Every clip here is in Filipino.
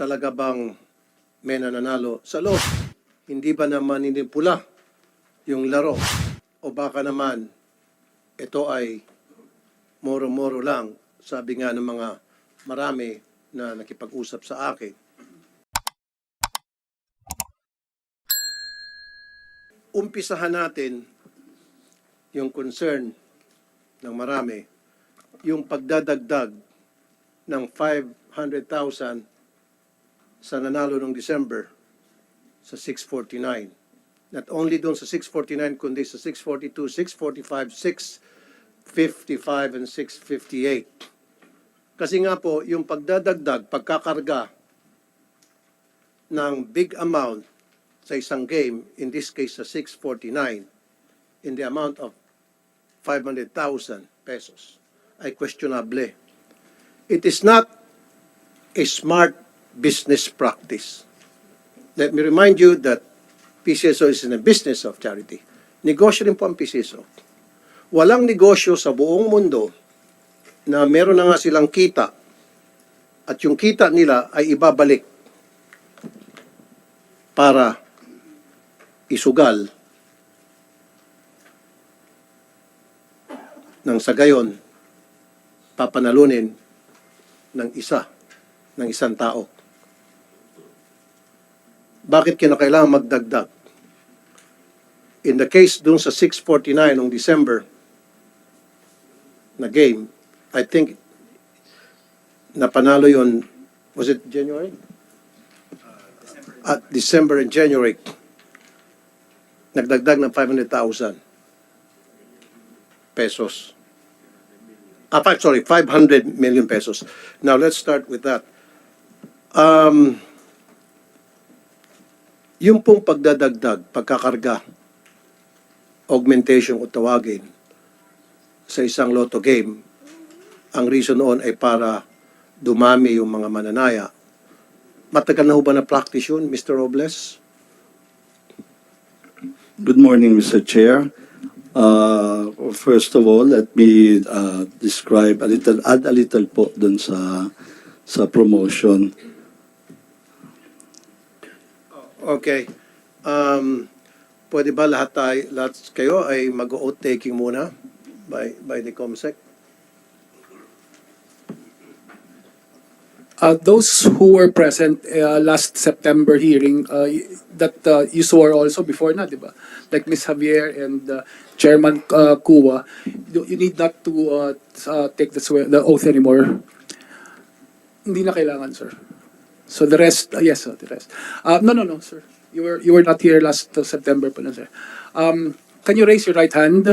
talaga bang may nananalo sa loob? Hindi ba naman pula yung laro? O baka naman ito ay moro-moro lang, sabi nga ng mga marami na nakipag-usap sa akin. Umpisahan natin yung concern ng marami, yung pagdadagdag ng 500,000 sa nanalo ng December sa 649. Not only doon sa 649, kundi sa 642, 645, 655, and 658. Kasi nga po, yung pagdadagdag, pagkakarga ng big amount sa isang game, in this case sa 649, in the amount of 500,000 pesos, ay questionable. It is not a smart business practice. Let me remind you that PCSO is in a business of charity. Negosyo rin po ang PCSO. Walang negosyo sa buong mundo na meron na nga silang kita at yung kita nila ay ibabalik para isugal nang sa gayon papanalunin ng isang tao. Bakit kinakailangan magdagdag? In the case dun sa 649 ng December na game, I think napanalo yon, was it January? December and January. Nagdagdag ng 500,000 pesos. 500 million pesos. Now, let's start with that. Yung pong pagdadagdag, pagkakarga, augmentation o tawagin sa isang lotto game, ang reason noon ay para dumami yung mga mananaya. Matagal na ho ba na practice yun, Mr. Robles? Good morning, Mr. Chair. First of all, let me add a little po dun sa promotion. Okay. Pwede ba lahat kayo ay mag-oath taking muna by the COMSEC? Those who were present last September hearing, that you swore also before na, di ba? Like Ms. Javier and Chairman Kuwa, you need not to take the oath anymore. Hindi na kailangan, sir. So the rest, yes, sir, the rest. No, sir. You were not here last September pa na, sir. Can you raise your right hand?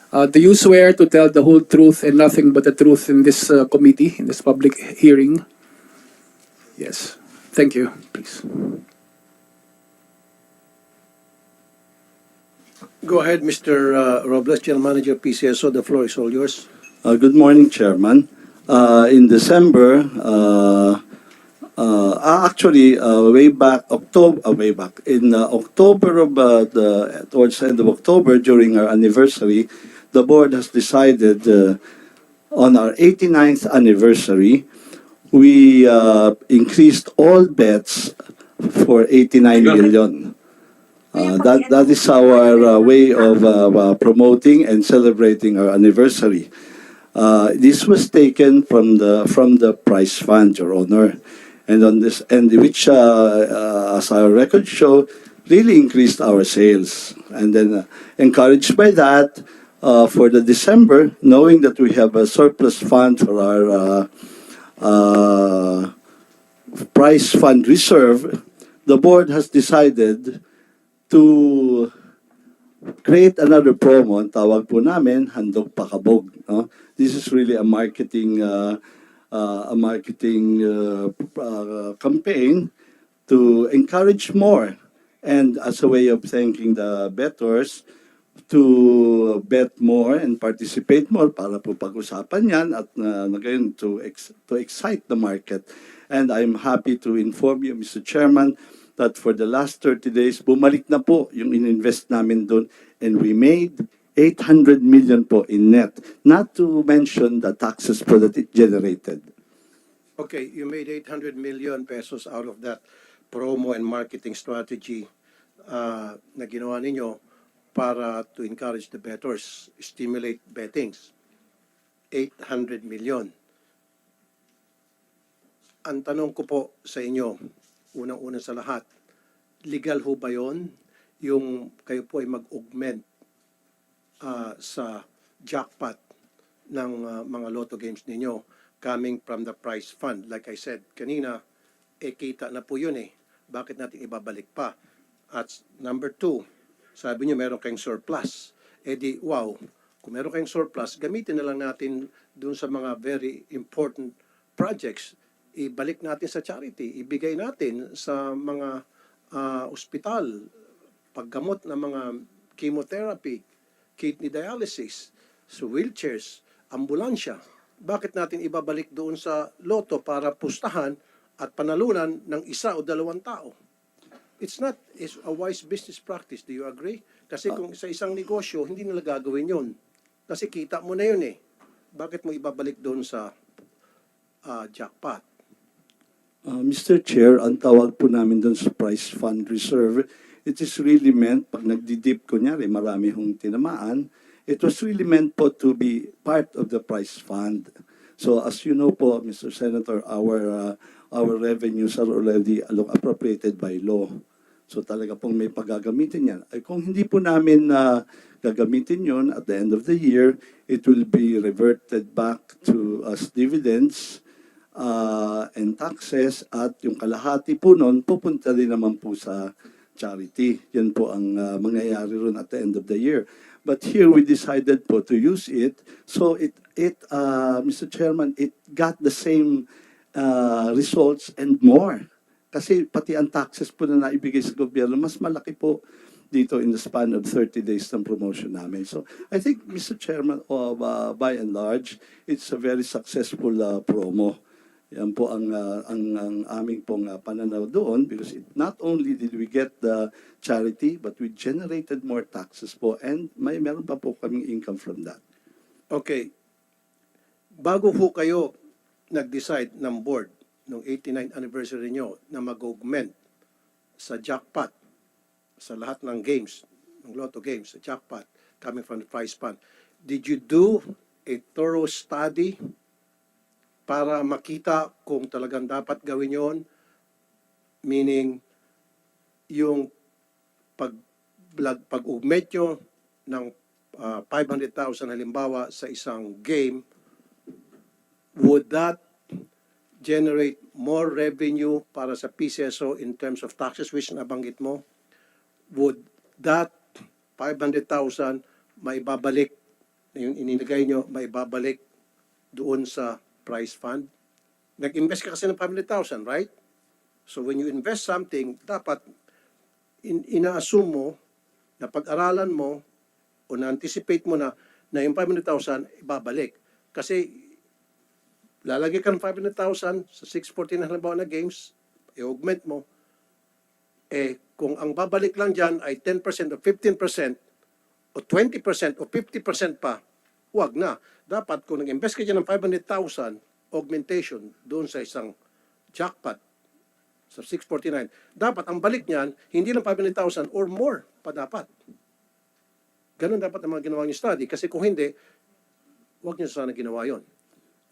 Do you swear to tell the whole truth and nothing but the truth in this committee, in this public hearing? Yes. Thank you. Please. Go ahead, Mr. Robles, General Manager, PCSO. The floor is all yours. Good morning, Chairman. In December, in October towards the end of October, during our anniversary, the board has decided on our 89th anniversary, we increased all bets for 89 million. That is our way of promoting and celebrating our anniversary. This was taken from the prize fund, Your Honor, and which, as our records show, really increased our sales. And then, encouraged by that, for the December, knowing that we have a surplus fund for our prize fund reserve, the board has decided to create another promo. Ang tawag po namin, Handog Pakabog. No? This is really a marketing campaign to encourage more, and as a way of thanking the bettors to bet more and participate more para po pag-usapan yan at ngayon to excite the market. And I'm happy to inform you, Mr. Chairman, that for the last 30 days, bumalik na po yung in-invest namin doon, and we made 800 million po in net, not to mention the taxes po that it generated. Okay, you made 800 million pesos out of that promo and marketing strategy na ginawa ninyo para to encourage the bettors, stimulate bettings. 800 million. Ang tanong ko po sa inyo, unang-una sa lahat, legal ho ba yun? Yung kayo po ay mag-augment sa jackpot ng mga lotto games ninyo coming from the prize fund. Like I said kanina, kita na po yun eh. Bakit natin ibabalik pa? At number 2, sabi niyo meron kayong surplus. Eh di, wow, kung meron kayong surplus, gamitin na lang natin dun sa mga very important projects. Ibalik natin sa charity, ibigay natin sa mga ospital, paggamot ng mga chemotherapy, kidney dialysis, so wheelchairs, ambulansya. Bakit natin ibabalik doon sa loto para pustahan at panalunan ng isa o dalawang tao? It's not a wise business practice. Do you agree? Kasi kung sa isang negosyo, hindi nila gagawin yun. Kasi kita mo na yun eh. Bakit mo ibabalik doon sa jackpot? Mr. Chair, ang tawag po namin doon sa prize fund reserve, it is really meant, pag nagdidip kunyari, marami hong tinamaan, it was really meant po to be part of the prize fund. So as you know po, Mr. Senator, our revenues are already appropriated by law. So talaga pong may paggagamitin yan. Ay kung hindi po namin gagamitin yun at the end of the year, it will be reverted back to as dividends and taxes, at yung kalahati po nun pupunta din naman po sa charity. Yan po ang mangyayari ron at the end of the year. But here we decided po to use it. So Mr. Chairman, it got the same results and more. Kasi pati ang taxes po na naibigay sa gobyerno, mas malaki po dito in the span of 30 days ng promotion namin. So I think, Mr. Chairman, by and large, it's a very successful promo. Yan po ang aming pong pananaw doon, because not only did we get the charity, but we generated more taxes po, and meron pa po kaming income from that. Okay. Bago po kayo nag-decide ng board ng 89th anniversary nyo na mag-augment sa jackpot, sa lahat ng games, ng lotto games, sa jackpot coming from the prize fund, did you do a thorough study para makita kung talagang dapat gawin yon? Meaning, yung pag-augment nyo ng 500,000 halimbawa sa isang game, would that generate more revenue para sa PCSO in terms of taxes, which nabanggit mo? Would that 500,000 maibabalik, yung inilagay nyo, maibabalik doon sa prize fund? Nag-invest ka kasi ng 500,000, right? So when you invest something, dapat ina-assume mo, na pag-aralan mo, o na-anticipate mo na yung 500,000 ibabalik. Kasi lalagay ka ng 500,000 sa 649 halimbawa na games, i-augment mo, kung ang babalik lang dyan ay 10% o 15% o 20% o 50% pa, huwag na. Dapat kung nag-invest ka dyan ng 500,000 augmentation doon sa isang jackpot sa 649, dapat ang balik niyan, hindi lang 500,000 or more pa dapat. Ganun dapat ang mga ginawa niyo study. Kasi kung hindi, huwag niyo sana ginawa yon.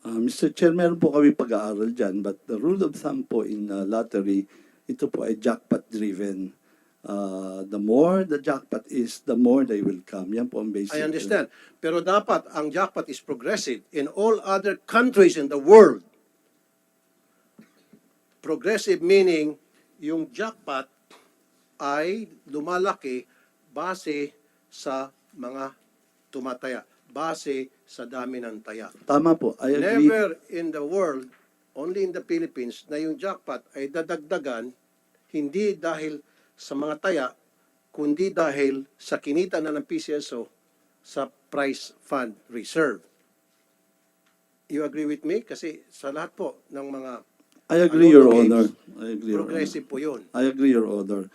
Mr. Chair, meron po kami pag-aaral dyan, but the rule of thumb po in lottery, ito po ay jackpot-driven. The more the jackpot is, the more they will come. Yan po ang basic. I understand. Pero dapat ang jackpot is progressive. In all other countries in the world, progressive meaning yung jackpot ay lumalaki base sa mga tumataya, base sa dami ng taya. Tama po, I agree. Never in the world, only in the Philippines, na yung jackpot ay dadagdagan hindi dahil sa mga taya, kundi dahil sa kinita na ng PCSO sa prize fund reserve. You agree with me? Kasi sa lahat po ng mga I agree, Your games, Honor. I agree, Your Honor. progressive po yun. I agree, Your Honor.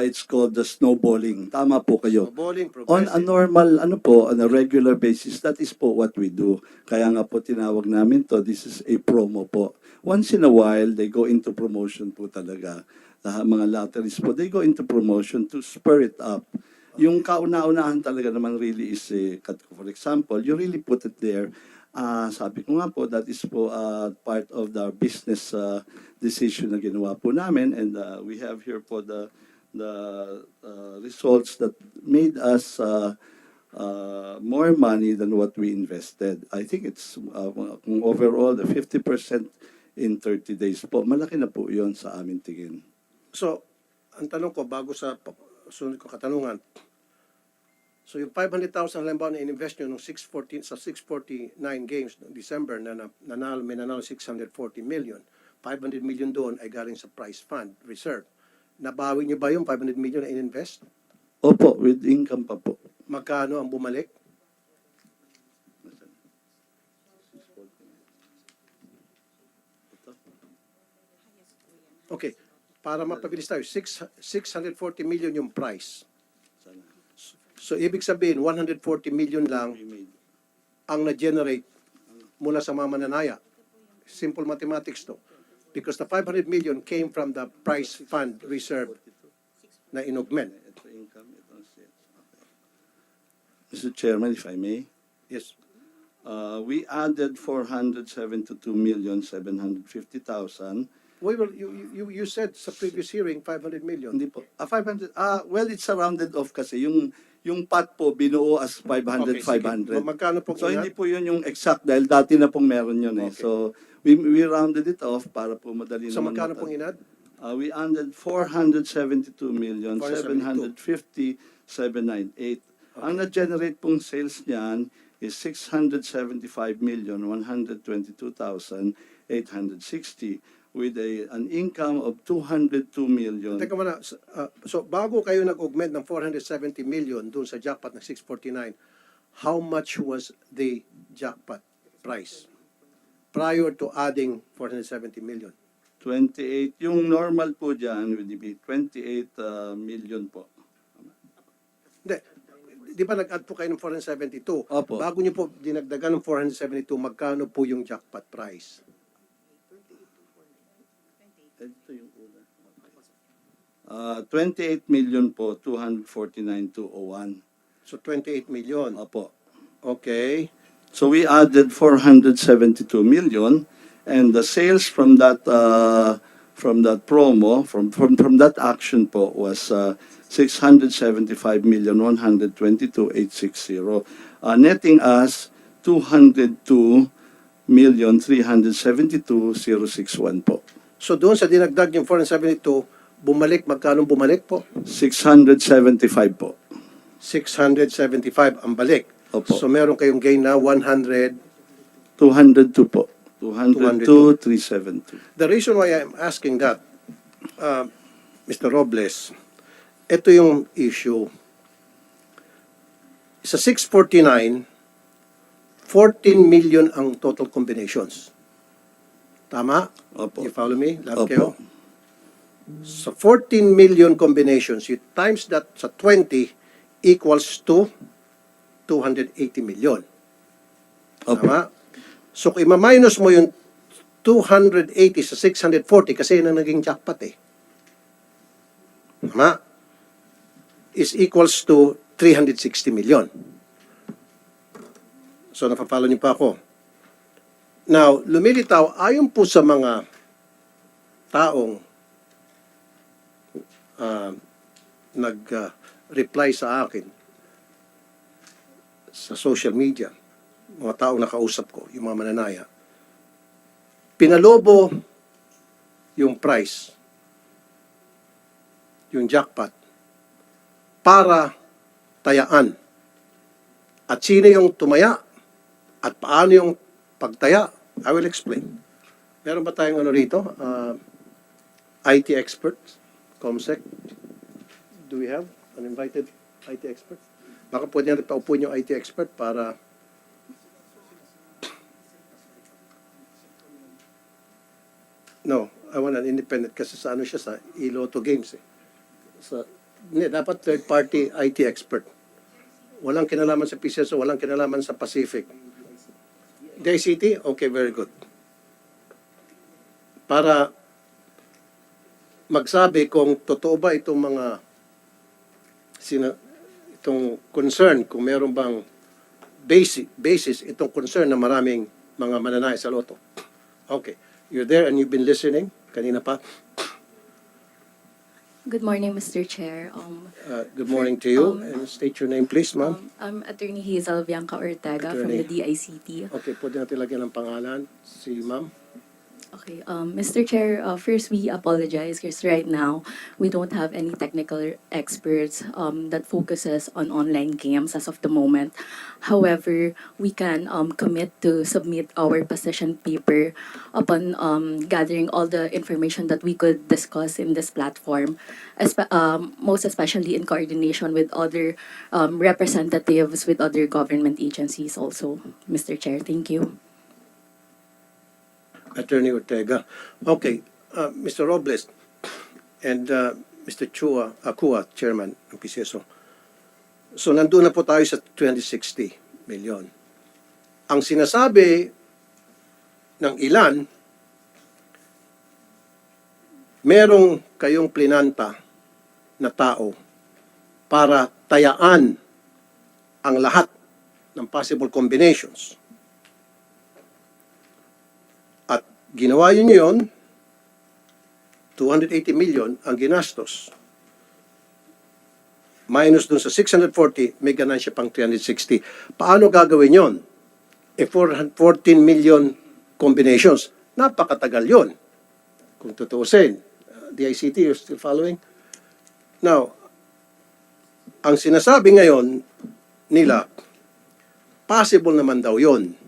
It's called the snowballing. Tama po kayo. Snowballing, On progressive. a normal, on a regular basis, that is po what we do. Kaya nga po tinawag namin to, this is a promo po. once in a while, they go into promotion po talaga. Mga lotteries po, they go into promotion to spur it up. Yung kauna-unahan talaga naman really is, for example, you really put it there. Sabi ko nga po, that is po part of the business decision na ginawa po namin. And we have here po the results that made us more money than what we invested. I think it's kung overall, the 50% in 30 days po. Malaki na po yun sa aming tingin. So, ang tanong ko, bago sa sunod ko katanungan, so yung 500,000 halimbawa na in-invest nyo nung 649 games noong December may nanalo 640 million. 500 million doon ay galing sa prize fund reserve. Nabawi nyo ba yung 500 million na in-invest? Opo, with income pa po. Magkano ang bumalik? Okay, para mapabilis tayo, 640 million yung price. So, ibig sabihin, 140 million lang ang na-generate mula sa mga mananaya. Simple mathematics to. Because the 500 million came from the prize fund reserve na in-augment. Mr. Chairman, if I may, Yes. we added 472,750,000. You said sa previous hearing, 500 million. Hindi po. 500. Well, it's rounded off kasi yung pot po binuo as 500, Okay, sige. 500. Magkano po So inat? hindi po yun yung exact dahil dati na pong meron yun eh. Okay. So we rounded it off para po madali So, naman. magkano pong inad? We ended 472,750,798. Ang na-generate pong sales niyan is 675,122,860 with an income of 202 million. Teka muna, so bago kayo nag-augment ng 470 million doon sa jackpot ng 649, how much was the jackpot price prior to adding 470 million? 28, yung normal po dyan would be 28 million po. Hindi. Di ba nag-add po kayo ng 472? Opo. Bago niyo po dinagdagan ng 472, magkano po yung jackpot price? Ito yung una. 28 million po, 249,201. So 28 million. Opo. Okay. So we added 472 million, and the sales from that promo, from that action po was 675,122,860, netting us 202,372,061 po. So doon sa dinagdag yung 472, bumalik, magkano bumalik po? 675 po. 675 ang balik. Opo. So meron kayong gain na 100. 202 po. 202,372. The reason why I'm asking that, Mr. Robles, ito yung issue. Sa 649, 14 million ang total combinations. Tama? Opo. You follow me? Lahat Opo. kayo? So 14 million combinations, you times that sa 20 equals to 280 million. Opo. Tama? So kung ima-minus mo yung 280 sa 640 kasi yun ang naging jackpot eh. Tama? Is equals to 360 million. So napapalo niyo pa ako. Now, lumilitaw, ayon po sa mga taong nag-reply sa akin sa social media, mga taong nakausap ko, yung mga mananaya, pinalobo yung price, yung jackpot, para tayaan. At sino yung tumaya? At paano yung pagtaya? I will explain. Meron ba tayong ano rito? IT expert? ComSec? Do we have an invited IT expert? Baka pwede natin paupuin yung IT expert para no, I want an independent kasi sa ano siya sa Iloto Games eh. Hindi, dapat third party IT expert. Walang kinalaman sa PCSO, walang kinalaman sa Pacific. DICT? Okay, very good. para magsabi kung totoo ba itong mga itong concern, kung meron bang basis itong concern na maraming mga mananay sa loto. Okay. You're there and you've been listening kanina pa. Good morning, Mr. Chair. Good morning to you. And state your name, please, ma'am. I'm Attorney Hazel Bianca Ortega from Attorney. the DICT. Okay, pwede natin lagyan ng pangalan. Si ma'am. Okay, Mr. Chair, first we apologize because right now we don't have any technical experts that focuses on online games as of the moment. However, we can commit to submit our position paper upon gathering all the information that we could discuss in this platform, most especially in coordination with other representatives with other government agencies also. Mr. Chair, thank you. Attorney Ortega. Okay, Mr. Robles and Mr. Akua, Chairman ng PCSO. So, nandun na po tayo sa 260 million. Ang sinasabi ng ilan, merong kayong plinanta na tao para tayaan ang lahat ng possible combinations. At ginawa yun yun, 280 million ang ginastos. Minus dun sa 640, may ganansya pang 360. Paano gagawin yon? 14 million combinations. Napakatagal yon. Kung tutuusin. DICT, you're still following? Now, ang sinasabi ngayon nila, possible naman daw yon.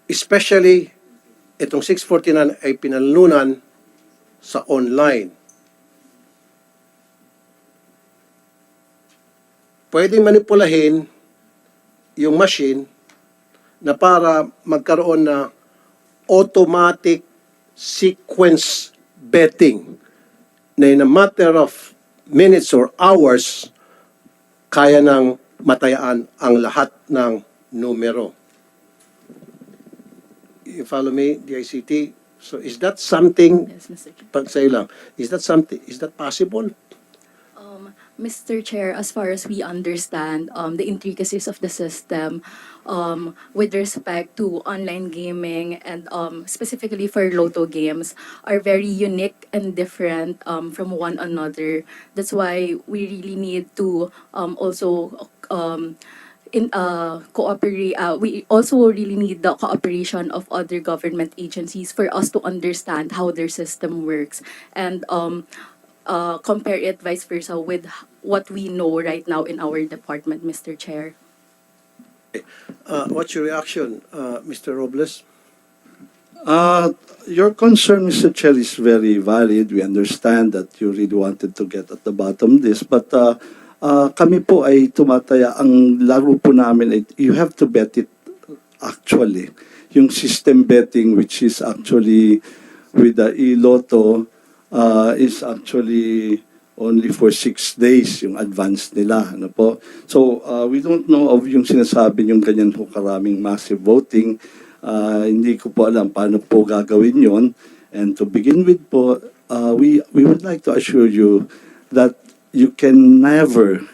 Especially, itong 649 ay pinalunan sa online. Pwedeng manipulahin yung machine na para magkaroon na automatic sequence betting na in a matter of minutes or hours, kaya nang matayaan ang lahat ng numero. You follow me, DICT? So is that something, Yes, Mr. Chair. pagsay lang, is that possible? Mr. Chair, as far as we understand, the intricacies of the system with respect to online gaming and specifically for Lotto games are very unique and different from one another. That's why we really need to also cooperate. We also really need the cooperation of other government agencies for us to understand how their system works and compare it vice versa with what we know right now in our department, Mr. Chair. What's your reaction, Mr. Robles? Your concern, Mr. Chair, is very valid. We understand that you really wanted to get at the bottom of this. But kami po ay tumataya. Ang laro po namin ay you have to bet it actually. Yung system betting, which is actually with the e-lotto, is actually only for 6 days yung advance nila. Ano po? So, we don't know of yung sinasabi yung ganyan po karaming massive voting. Hindi ko po alam paano po gagawin yon. And to begin with po, we would like to assure you that you can never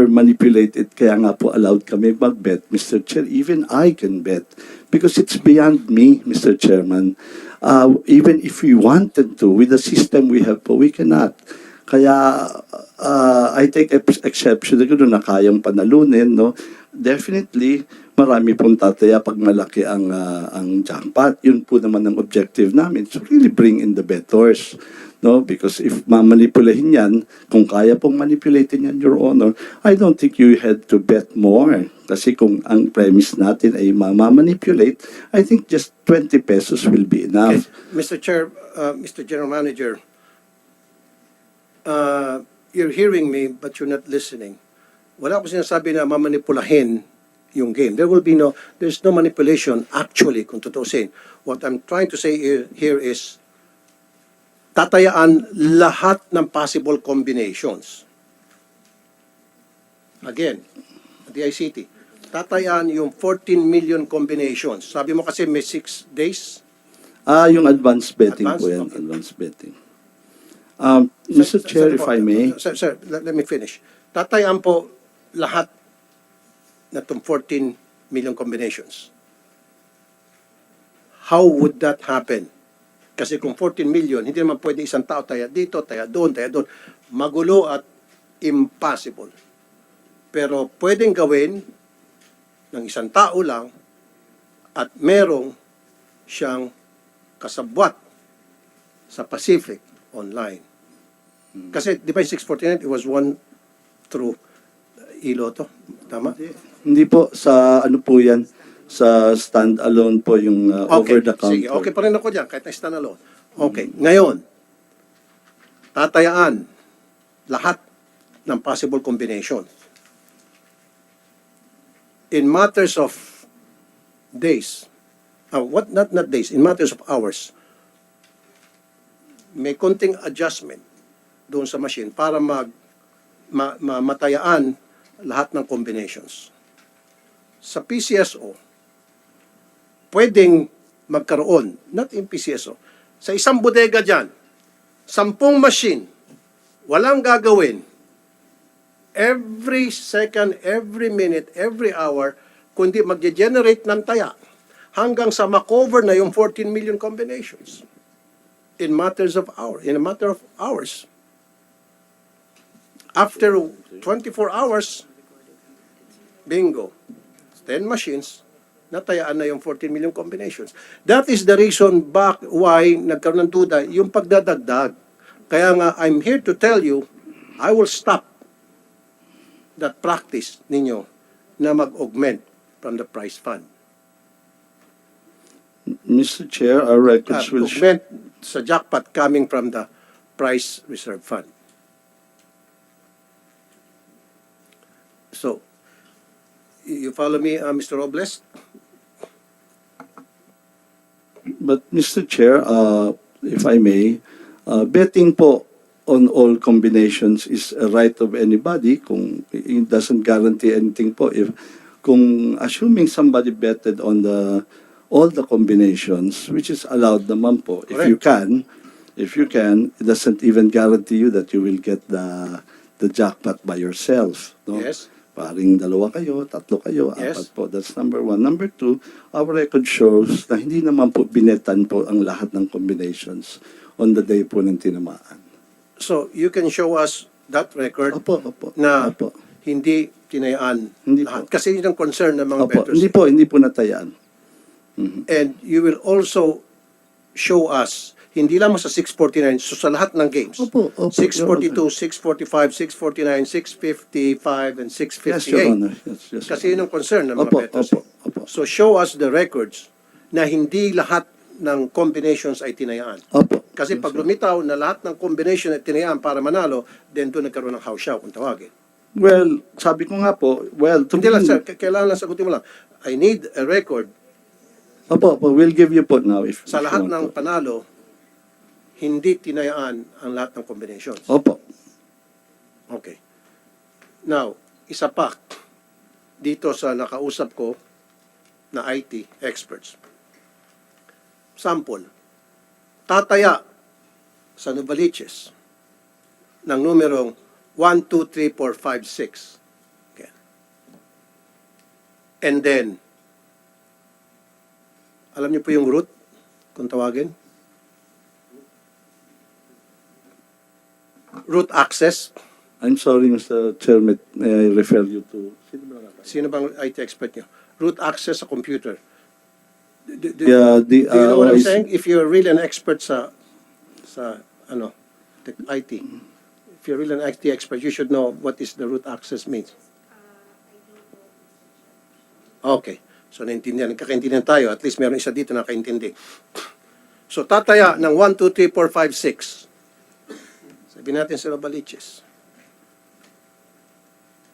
manipulate it. Kaya nga po allowed kami mag-bet, Mr. Chair. Even I can bet because it's beyond me, Mr. Chairman. Even if we wanted to, with the system we have po, we cannot. Kaya I take exception na kayang panalunin, no? Definitely, marami pong tataya pag malaki ang jackpot. Yun po naman ang objective namin. So really bring in the bettors. No, because if mamanipulahin yan, kung kaya pong manipulatin yan, Your Honor, I don't think you had to bet more. Kasi kung ang premise natin ay mamanipulate, I think just 20 pesos will be enough. Okay. Mr. Chair, Mr. General Manager, you're hearing me but you're not listening. Wala ko sinasabi na mamanipulahin yung game. There's no manipulation actually, kung tutusin. What I'm trying to say here is, tatayaan lahat ng possible combinations. Again, the ICT. Tatayaan yung 14 million combinations. Sabi mo kasi may 6 days? Yung advanced betting Advanced? po yan, Okay. advanced betting. Mr. Chair, if I may. Sir, let me finish. Tatayaan po lahat na itong 14 million combinations. How would that happen? Kasi kung 14 million, hindi naman pwede isang tao taya dito, taya doon, taya doon. Magulo at impossible. Pero pwedeng gawin ng isang tao lang at merong siyang kasabwat sa Pacific online. Kasi di ba yung 649, it was one through Iloto. Tama? Hindi po, sa ano po yan, sa stand-alone po yung over the counter. Sige, okay pa rin ako dyan, kahit na standalone. Okay, ngayon, tatayaan lahat ng possible combinations. In matters of days, not days, in matters of hours, may konting adjustment doon sa machine para matayaan lahat ng combinations. Sa PCSO, pwedeng magkaroon, not in PCSO, sa isang bodega dyan, 10 machine, walang gagawin, every second, every minute, every hour, kundi mag-generate ng taya hanggang sa makover na yung 14 million combinations in matters of hours, in a matter of hours. After 24 hours, bingo, 10 machines, natayaan na yung 14 million combinations. That is the reason why nagkaroon ng duda yung pagdadagdag. Kaya nga, I'm here to tell you, I will stop that practice ninyo na mag-augment from the prize fund. Mr. Chair, our records will show. Augment sa jackpot coming from the prize reserve fund. So, you follow me, Mr. Robles? But Mr. Chair, if I may, betting po on all combinations is a right of anybody. Kung it doesn't guarantee anything po. Kung assuming somebody betted on all the combinations, which is allowed naman po, if you can, it doesn't even guarantee you that you will get the jackpot by yourself. No? Yes. Paring 2 kayo, 3 kayo, Yes. 4 po. That's number 1. Number 2, our record shows na hindi naman po binetan po ang lahat ng combinations on the day po ng tinamaan. So, you can show us that record Opo. na Opo. hindi tinayaan Hindi lahat. po. Kasi yun ang concern ng mga Opo. bettors. Hindi po natayaan. And you will also show us, hindi lamang sa 649, so sa lahat ng games. Opo. 642, 645, 649, 655, and Yes, 658. Your Honor. Yes, Kasi yun ang concern ng mga Opo, bettors. opo. So show us the records na hindi lahat ng combinations ay tinayaan. Opo. Kasi pag lumitaw na lahat ng combination ay tinayaan para manalo, then doon nagkaroon ng house show kung tawagin. Well, sabi ko nga po, Hindi lang sir, kailangan lang sagutin mo lang. I need a record Opo, we'll give you po now if sa if you lahat want ng po. panalo, hindi tinayaan ang lahat ng combinations. Opo. Okay. Now, isa pa, dito sa nakausap ko na IT experts. Sample, tataya sa Novaliches ng numerong 1, 2, 3, 4, 5, 6. Okay. And then, alam niyo po yung route, kung tawagin? Route access. I'm sorry, Mr. Chairman, may I refer you to... Sino bang IT expert niyo? Route access sa computer. Yeah, Do you know what I'm OIC saying? If you're really an expert sa IT, if you're really an IT expert, you should know what is the route access means. Okay. So, naintindihan. Nagkakaintindihan tayo. At least meron isa dito na nakaintindi. So, tataya ng 1, 2, 3, 4, 5, 6. Sabihin natin sa Novaliches.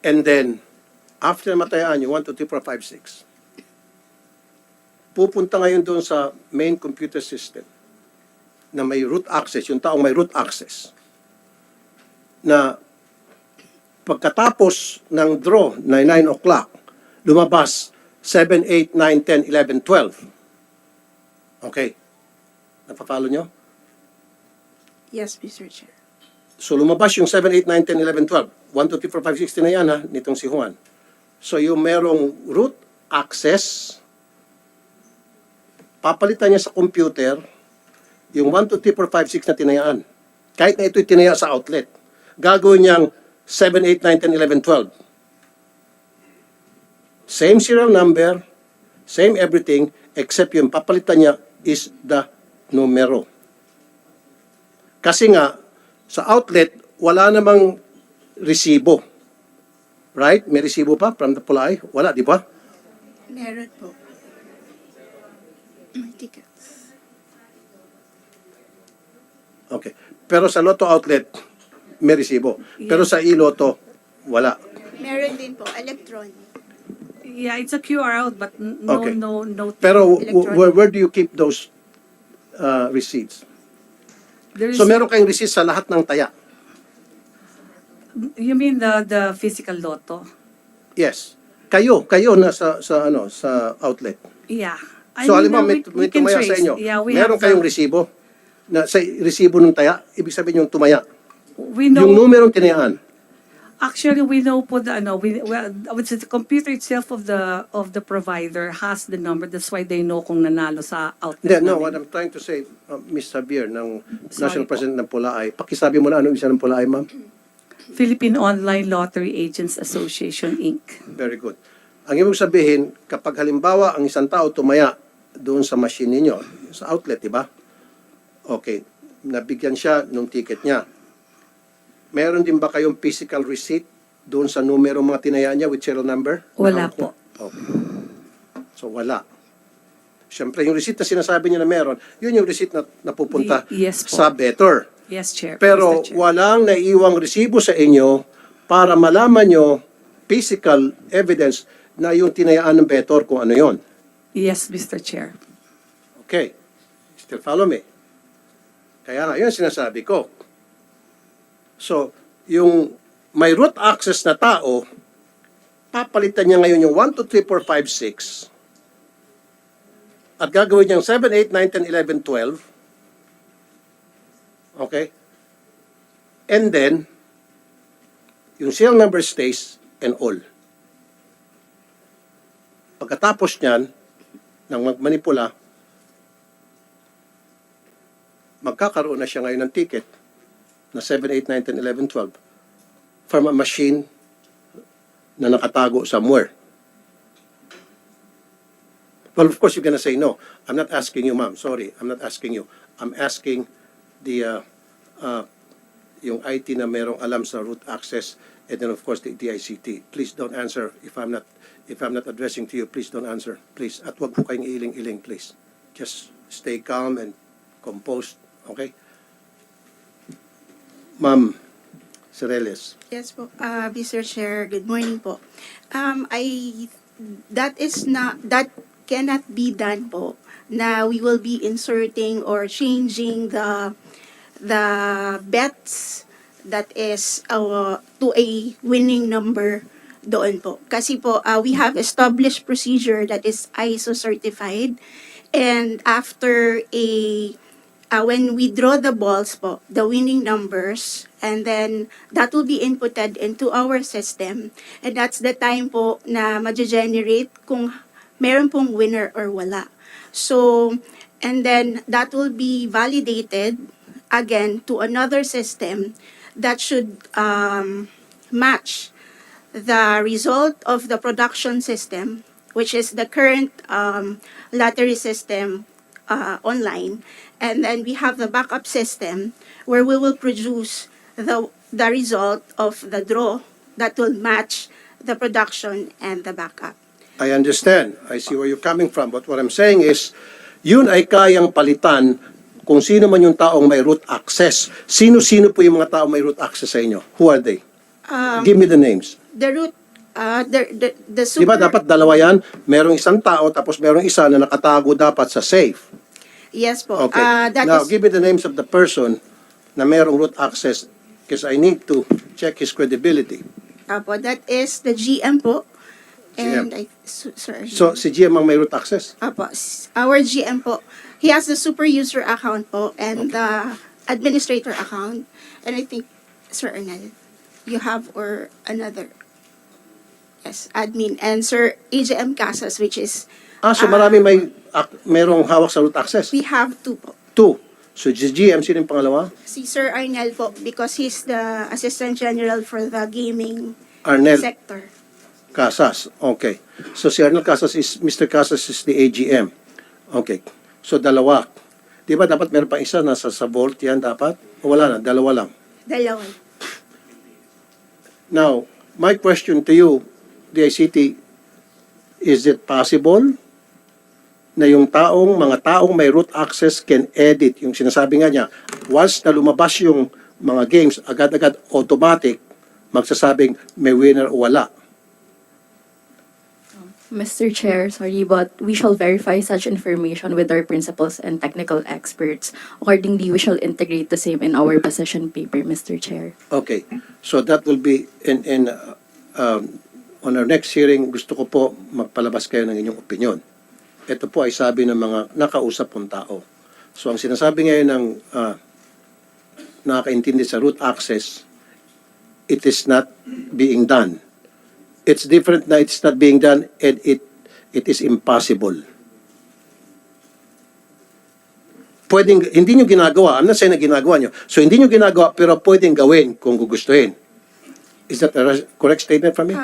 And then, after matayaan yung 1, 2, 3, 4, 5, 6, pupunta ngayon doon sa main computer system na may root access, yung taong may root access, na pagkatapos ng draw na 9 o'clock, lumabas 7, 8, 9, 10, 11, 12. Okay. Napapalo nyo? Yes, Mr. Chair. So lumabas yung 7, 8, 9, 10, 11, 12. 1, 2, 3, 4, 5, 6 na yan ha, nitong si Juan. So yung merong root access, papalitan niya sa computer yung 1, 2, 3, 4, 5, 6 na tinayaan. Kahit na ito'y tinaya sa outlet. Gagawin niyang 7, 8, 9, 10, 11, 12. Same serial number, same everything, except yung papalitan niya is the numero. Kasi nga, sa outlet, wala namang resibo. Right? May resibo pa from the Pulay? Wala, di ba? Meron po. May tickets. Okay. Pero sa Lotto outlet, may resibo. Pero sa iLotto, wala. Meron din po, electronic. Yeah, it's a QR out, but no, Okay. no. Pero Electronic. where do you keep those receipts? There is, So meron kayong receipt sa lahat ng taya? you mean the physical lotto? Yes. Kayo na sa outlet. Yeah. So alam mo, may we can tumaya sa trace. inyo. Yeah, we Meron have, kayong resibo? Na sa resibo ng taya, ibig sabihin yung tumaya. we know. Yung numerong tinayaan. Actually, we know po the I would say the computer itself of the provider has the number. That's why they know kung nanalo sa outlet. No, namin. what I'm trying to say, Ms. Javier, ng National Sorry po. President ng Pulaay, pakisabi mo na anong isa ng Pulaay, ma'am? Philippine Online Lottery Agents Association, Inc. Very good. Ang ibig sabihin, kapag halimbawa ang isang tao tumaya doon sa machine ninyo, sa outlet, di ba? Okay, nabigyan siya ng ticket niya. Meron din ba kayong physical receipt doon sa numero mga tinayaan niya with serial number? Wala po. Okay. So, wala. Siyempre, yung receipt na sinasabi niya na meron, yun yung receipt na napupunta Yes po. sa better. Yes, Chair. Pero Mr. Chair. walang naiiwang resibo sa inyo para malaman nyo physical evidence na yung tinayaan ng better kung ano yon. Yes, Mr. Chair. Okay. Still follow me? Kaya nga, yun ang sinasabi ko. So, yung may root access na tao, papalitan niya ngayon yung 1, 2, 3, 4, 5, 6 at gagawin niyang 7, 8, 9, 10, 11, 12. Okay? And then, yung serial number stays and all. Pagkatapos niyan, ng magmanipula, magkakaroon na siya ngayon ng ticket na 7, 8, 9, 10, 11, 12 from a machine na nakatago somewhere. Well, of course, you're gonna say no. I'm not asking you, ma'am. Sorry, I'm not asking you. I'm asking the yung IT na merong alam sa root access, and then of course the DICT. Please don't answer if I'm not addressing to you. Please don't answer, please. At wag po kayong iling-iling, please. Just stay calm and composed, okay? Ma'am Cireles. Yes po, Mr. Chair, good morning po. That cannot be done po, na we will be inserting or changing the bets that is to a winning number doon po. Kasi po, we have established procedure that is ISO certified, and after when we draw the balls po, the winning numbers, and then that will be inputted into our system. And that's the time po na ma-generate kung meron pong winner or wala. So, and then that will be validated again to another system that should match the result of the production system, which is the current lottery system online. And then we have the backup system where we will produce the result of the draw that will match the production and the backup. I understand. I see where you're coming from. But what I'm saying is, yun ay kayang palitan kung sino man yung taong may root access. Sino-sino po yung mga taong may root access sa inyo? Who are they? Give me the names. The root, the Di ba super... dapat dalawa yan? Merong isang tao, tapos merong isa na nakatago dapat sa safe. Yes po. Okay. That Now, is, give me the names of the person na merong root access because I need to check his credibility. Apo, that is the GM po. GM. And sorry. So, si GM ang may root access? Apo, our GM po He has the super user account po and the administrator account. And I think, Sir Ernel, you have or another. Yes, admin. And Sir AJM Casas, which is, So marami merong hawak sa root access. we have two po. 2. So si GM, sino yung pangalawa? Si Sir Arnel po, because he's the Assistant General for the gaming Arnel sector. Casas. Okay. So si Arnel Casas is, Mr. Casas is the AGM. Okay. So dalawa. Di ba dapat meron pa isa nasa sa vault yan dapat? O wala na, dalawa lang. Dalawa. Now, my question to you, DICT, is it possible na yung mga taong may root access can edit, yung sinasabi nga niya, once na lumabas yung mga games, agad-agad automatic, magsasabing may winner o wala. Mr. Chair, sorry, but we shall verify such information with our principals and technical experts. Accordingly, we shall integrate the same in our position paper, Mr. Chair. Okay. So that will be on our next hearing, gusto ko po magpalabas kayo ng inyong opinion. Ito po ay sabi ng mga nakausap kong tao. So ang sinasabi ngayon ng nakakaintindi sa root access, it is not being done. It's different na it's not being done and it is impossible. Pwedeng, hindi nyo ginagawa. I'm not saying na ginagawa nyo. So hindi nyo ginagawa pero pwedeng gawin kung gugustuhin. Is that a correct statement from me?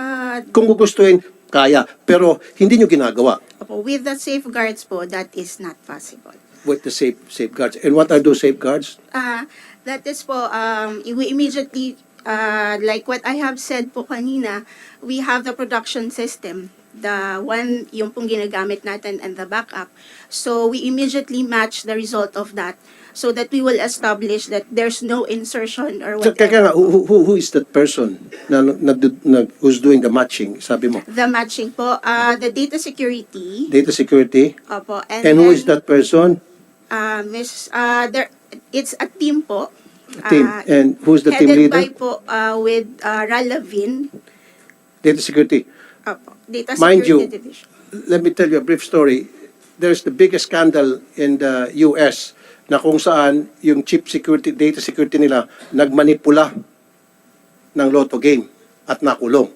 Kung gugustuhin, kaya. Pero hindi nyo ginagawa Opo, with the safeguards po, that is not possible. with the safeguards. And what are those safeguards? That is po, we immediately, like what I have said po kanina, we have the production system. The one, yung pong ginagamit natin and the backup. So we immediately match the result of that so that we will establish that there's no insertion or So, kaya nga, whatever. who is that person who's doing the matching, sabi mo? The matching po, the data security. Data security? Opo, And who is that person? It's a team po. Team. And who's the team Headed leader? by po with Ralavin. Data security. Opo, Data Mind Security you, Division. Let me tell you a brief story. There's the biggest scandal in the US na kung saan yung chip security, data security nila nagmanipula ng lotto game at nakulong.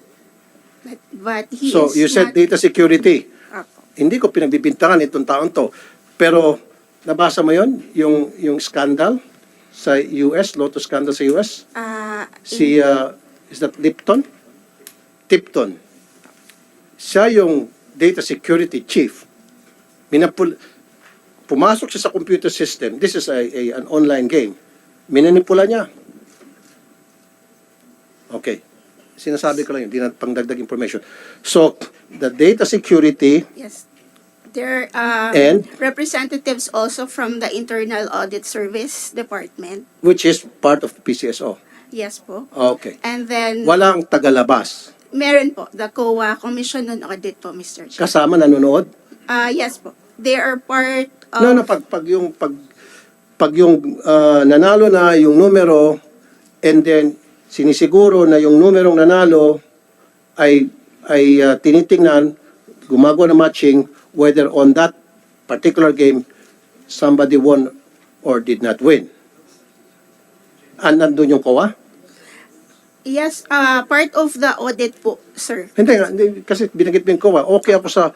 But he So is you said not, data security. Opo. Hindi ko pinagbibintangan itong taon to. Pero nabasa mo yon yung scandal sa US, lotto scandal sa US? Si, is that Lipton? Tipton. Siya yung data security chief. Pumasok siya sa computer system. This is an online game. Minanipula niya. Okay. Sinasabi ko lang yun. Di na pangdagdag information. So, the data security, Yes. There are And? representatives also from the Internal Audit Service Department. which is part of the PCSO. Yes po. Okay. And then, Walang tagalabas. meron po, the COA Commission on Audit po, Mr. Chair. Kasama nanonood. Yes po. They are part of... No, pag yung nanalo na yung numero and then sinisiguro na yung numerong nanalo ay tinitingnan, gumagawa ng matching whether on that particular game somebody won or did not win. Nandun yung COA? Yes, part of the audit po, sir. Hindi, kasi binanggit mo yung COA. Okay ako sa...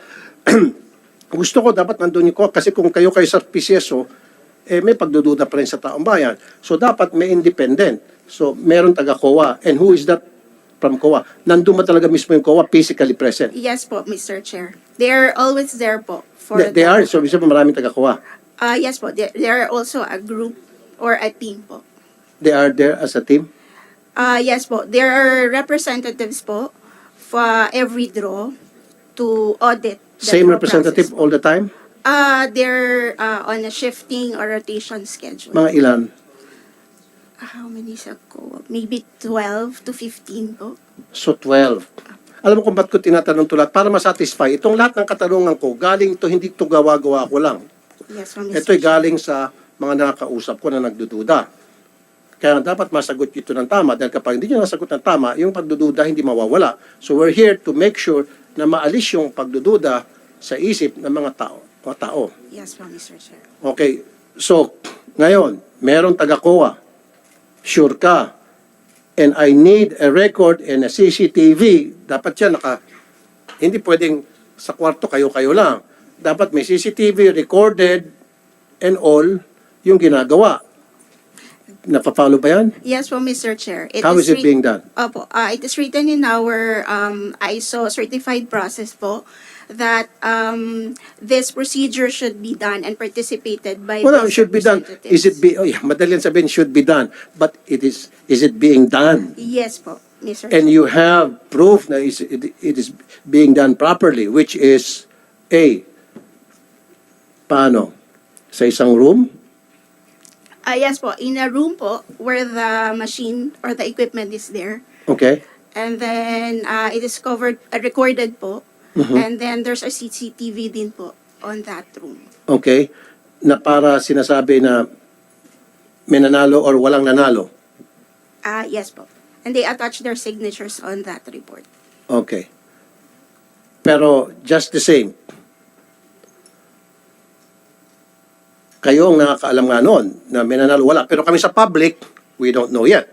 gusto ko dapat nandun yung COA kasi kung kayo sa PCSO, may pagdududa pa rin sa taong bayan. So dapat may independent. So meron taga-COA. And who is that from COA? Nandun ba talaga mismo yung COA physically present? Yes po, Mr. Chair. They are always there po. They are. So bisa maraming taga-COA. Yes po, they are also a group or a team po. They are there as a team? Yes po, there are representatives po for every draw to audit the Same draw representative process. all the time? They're on a shifting or rotation schedule. Mga ilan? How many sa co-op? Maybe 12 to 15 po. So 12. Alam mo kung ba't ko tinatanong ito lahat? Para masatisfy. Itong lahat ng katanungan ko, galing to, hindi to gawa-gawa ko lang. Yes po, Mr. Ito'y galing sa mga nakakausap ko na nagdududa. Kaya dapat masagot ito ng tama dahil kapag hindi nyo nasagot ng tama, yung pagdududa hindi mawawala. So we're here to make sure na maalis yung pagdududa sa isip ng mga tao. O tao. Yes po, Mr. Chair. Okay. So, ngayon, merong taga-COA. Sure ka. And I need a record and a CCTV. Dapat yan hindi pwedeng sa kwarto kayo-kayo lang. Dapat may CCTV recorded and all yung ginagawa. Napapalo ba yan? Yes po, Mr. Chair. How is it being done? Opo, it is written in our ISO certified process po that this procedure should be done and participated by Well, the it should be done. representatives. Madali yan sabihin, should be done. But is it being done? Yes po, Mr. And Chair. you have proof that it is being done properly, which is, A, paano? Sa isang room? Yes po, in a room po where the machine or the equipment is there. Okay? And then it is recorded po. Mm-hmm. And then there's a CCTV din po on that room. Okay? Na para sinasabi na may nanalo or walang nanalo. Yes po. And they attach their signatures on that report. Okay. Pero just the same, kayo ang nakakaalam nga noon na may nanalo wala. Pero kami sa public, we don't know yet.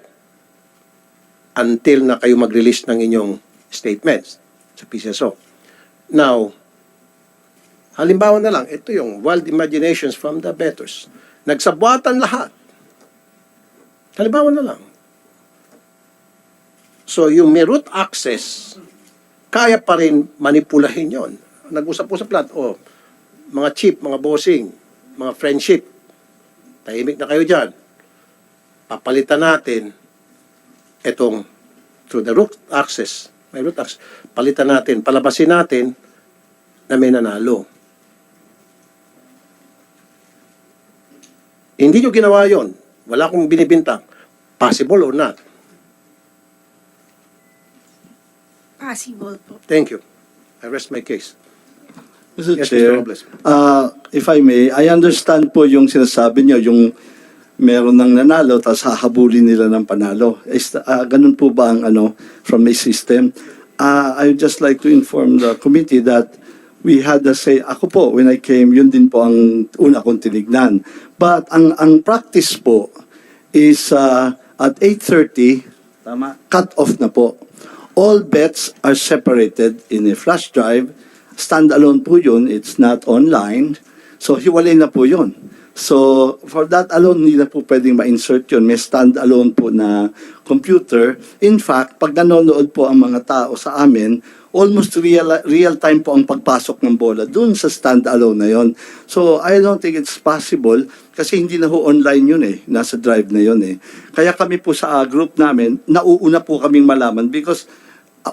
Until na kayo mag-release ng inyong statements sa PCSO. Now, halimbawa na lang, ito yung wild imaginations from the bettors. Nagsabuatan lahat. Halimbawa na lang. So, yung may root access, kaya pa rin manipulahin yon. Nag-usap-usap lahat, mga chief, mga bossing, mga friendship, tahimik na kayo dyan. Papalitan natin itong through the root access, may root access, palitan natin, palabasin natin na may nanalo. Hindi nyo ginawa yon. Wala akong binibintang. Possible or not? Possible po. Thank you. I rest my case. Mr. Yes, Mr. Chair, Robles. if I may, I understand po yung sinasabi niyo, yung meron ng nanalo, tapos hahabulin nila ng panalo. Ganun po ba ang from my system? I would just like to inform the committee that we had the say, ako po, when I came, yun din po ang una kong tinignan. But ang practice po is at 8:30, cut off na po. All bets are separated in a flash drive. Standalone po yun, it's not online. So, hiwalay na po yun. So, for that alone, hindi na po pwedeng ma-insert yun. May standalone po na computer. In fact, pag nanonood po ang mga tao sa amin, almost real time po ang pagpasok ng bola dun sa standalone na yun. So, I don't think it's possible kasi hindi na ho online yun eh. Nasa drive na yun eh. Kaya kami po sa group namin, nauuna po kaming malaman because